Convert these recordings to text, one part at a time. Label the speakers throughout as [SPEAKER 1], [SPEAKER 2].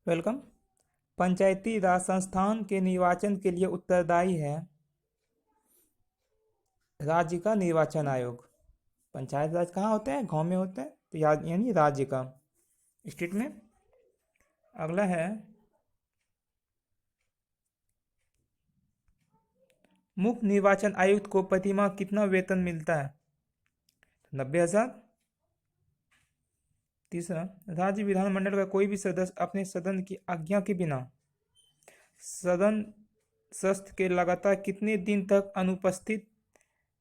[SPEAKER 1] Welcome. पंचायती राज संस्थान के निर्वाचन के लिए उत्तरदायी है राज्य का निर्वाचन आयोग। पंचायत राज कहाँ होते हैं? गांव में होते हैं, तो यानी राज्य का, स्टेट में। अगला है मुख्य निर्वाचन आयुक्त को प्रतिमाह कितना वेतन मिलता है? 90,000। तीसरा, राज्य विधानमंडल का कोई भी सदस्य अपने सदन की आज्ञा के बिना सदन सत्र के लगातार कितने दिन तक अनुपस्थित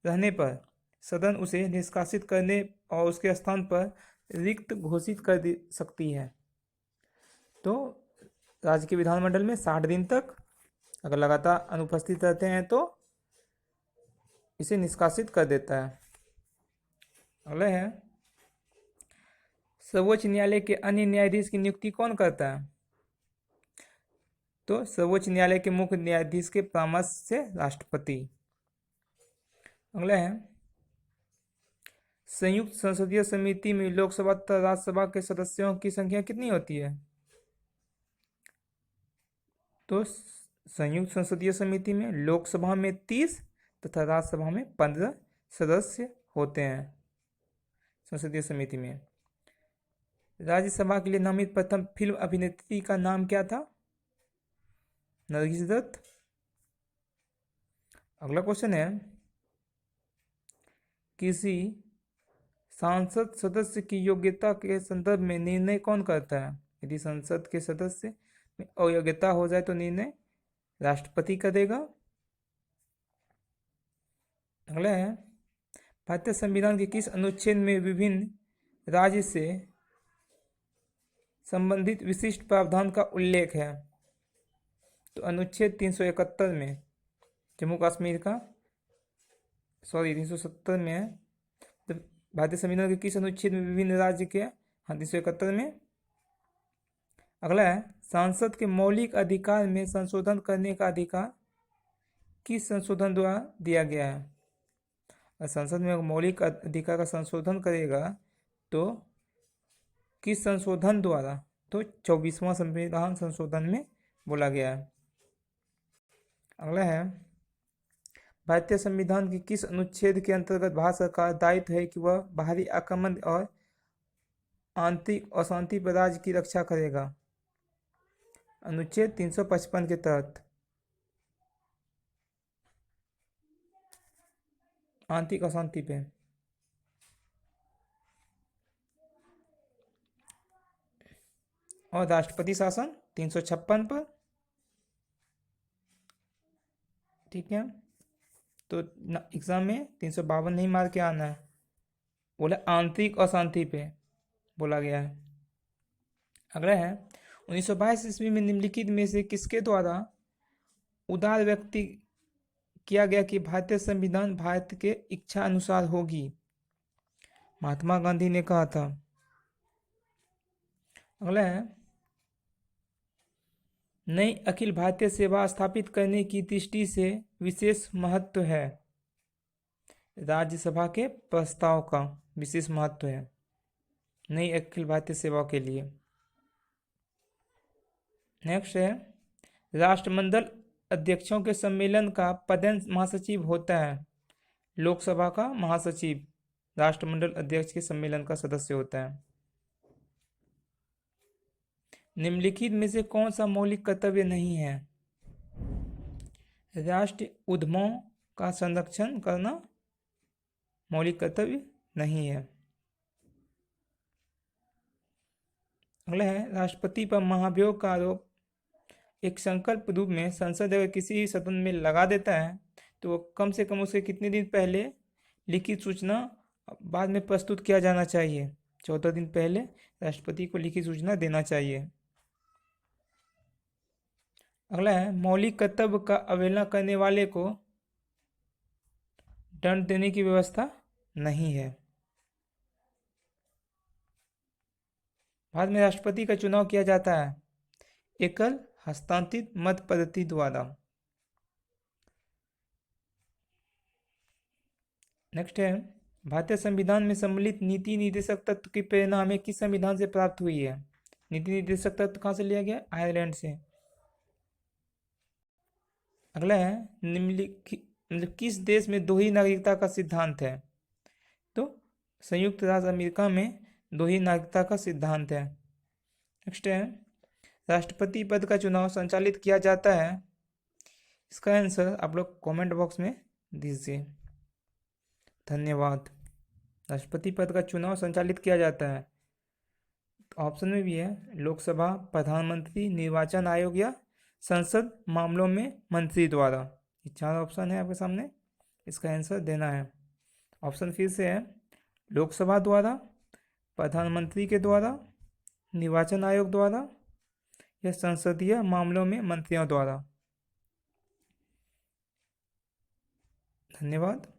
[SPEAKER 1] रहने पर सदन उसे निष्कासित करने और उसके स्थान पर रिक्त घोषित कर दे सकती है? तो राज्य के विधानमंडल में 60 दिन तक अगर लगातार अनुपस्थित रहते हैं तो इसे निष्कासित कर देता है। अगला है सर्वोच्च न्यायालय के अन्य न्यायाधीश की नियुक्ति कौन करता है? तो सर्वोच्च न्यायालय के मुख्य न्यायाधीश के परामर्श से राष्ट्रपति। अगला है संयुक्त संसदीय समिति में लोकसभा तथा राज्यसभा के सदस्यों की संख्या कितनी होती है? तो संयुक्त संसदीय समिति में लोकसभा में 30 तथा राज्यसभा में 15 सदस्य होते हैं। संसदीय समिति में राज्यसभा के लिए नामित प्रथम फिल्म अभिनेत्री का नाम क्या था? नरगिस दत्त। अगला क्वेश्चन है किसी सांसद सदस्य की योग्यता के संदर्भ में निर्णय कौन करता है? यदि संसद के सदस्य में अयोग्यता हो जाए तो निर्णय राष्ट्रपति करेगा। अगला है भारतीय संविधान के किस अनुच्छेद में विभिन्न राज्य से संबंधित विशिष्ट प्रावधान का उल्लेख है? तो अनुच्छेद 371 में जम्मू कश्मीर का 370 में है। तो भारतीय संविधान के किस अनुच्छेद में विभिन्न राज्य के? 371 में। अगला है सांसद के मौलिक अधिकार में संशोधन करने का अधिकार किस संशोधन द्वारा दिया गया है? अगर संसद में मौलिक अधिकार का संशोधन करेगा तो किस संशोधन द्वारा? तो 24वां संविधान संशोधन में बोला गया है। अगला है भारतीय संविधान के किस अनुच्छेद के अंतर्गत भारत सरकार दायित्व है कि वह बाहरी आक्रमण और आंतरिक अशांति पर राज्य की रक्षा करेगा? अनुच्छेद 355 के तहत आंतरिक अशांति पे। और राष्ट्रपति शासन 356 पर। ठीक है, तो एग्जाम में 352 नहीं मार के आना है, बोला आंतरिक अशांति पे बोला गया है। अगला है 1922 ईस्वी में निम्नलिखित में से किसके द्वारा उदार व्यक्ति किया गया कि भारतीय संविधान भारत के इच्छा अनुसार होगी? महात्मा गांधी ने कहा था। अगला है नई अखिल भारतीय सेवा स्थापित करने की दृष्टि से विशेष महत्व है। राज्यसभा के प्रस्ताव का विशेष महत्व है नई अखिल भारतीय सेवा के लिए। नेक्स्ट है राष्ट्रमंडल अध्यक्षों के सम्मेलन का पदेन महासचिव होता है। लोकसभा का महासचिव राष्ट्रमंडल अध्यक्ष के सम्मेलन का सदस्य होता है। निम्नलिखित में से कौन सा मौलिक कर्तव्य नहीं है? राष्ट्रीय उद्यमों का संरक्षण करना मौलिक कर्तव्य नहीं है। अगला है राष्ट्रपति पर महाभियोग का आरोप एक संकल्प रूप में संसद अगर किसी सदन में लगा देता है तो कम से कम उसके कितने दिन पहले लिखित सूचना बाद में प्रस्तुत किया जाना चाहिए? 14 दिन पहले राष्ट्रपति को लिखित सूचना देना चाहिए। अगला है मौलिक कर्तव्य का अवहेलना करने वाले को दंड देने की व्यवस्था नहीं है। भारत में राष्ट्रपति का चुनाव किया जाता है एकल हस्तांतरित मत पद्धति द्वारा। नेक्स्ट है भारतीय संविधान में सम्मिलित नीति निर्देशक तत्व की प्रेरणा हमें किस संविधान से प्राप्त हुई है? नीति निर्देशक तत्व कहाँ से लिया गया? आयरलैंड से। अगला है निम्नलिखित मतलब किस देश में दो ही नागरिकता का सिद्धांत है? तो संयुक्त राज्य अमेरिका में दो ही नागरिकता का सिद्धांत है। नेक्स्ट है राष्ट्रपति पद का चुनाव संचालित किया जाता है। इसका आंसर आप लोग कमेंट बॉक्स में दीजिए। धन्यवाद। राष्ट्रपति पद का चुनाव संचालित किया जाता है। ऑप्शन में भी है लोकसभा, प्रधानमंत्री, निर्वाचन आयोग या संसद मामलों में मंत्री द्वारा। ये 4 ऑप्शन है आपके सामने, इसका आंसर देना है। ऑप्शन फिर से है लोकसभा द्वारा, प्रधानमंत्री के द्वारा, निर्वाचन आयोग द्वारा या संसदीय मामलों में मंत्रियों द्वारा। धन्यवाद।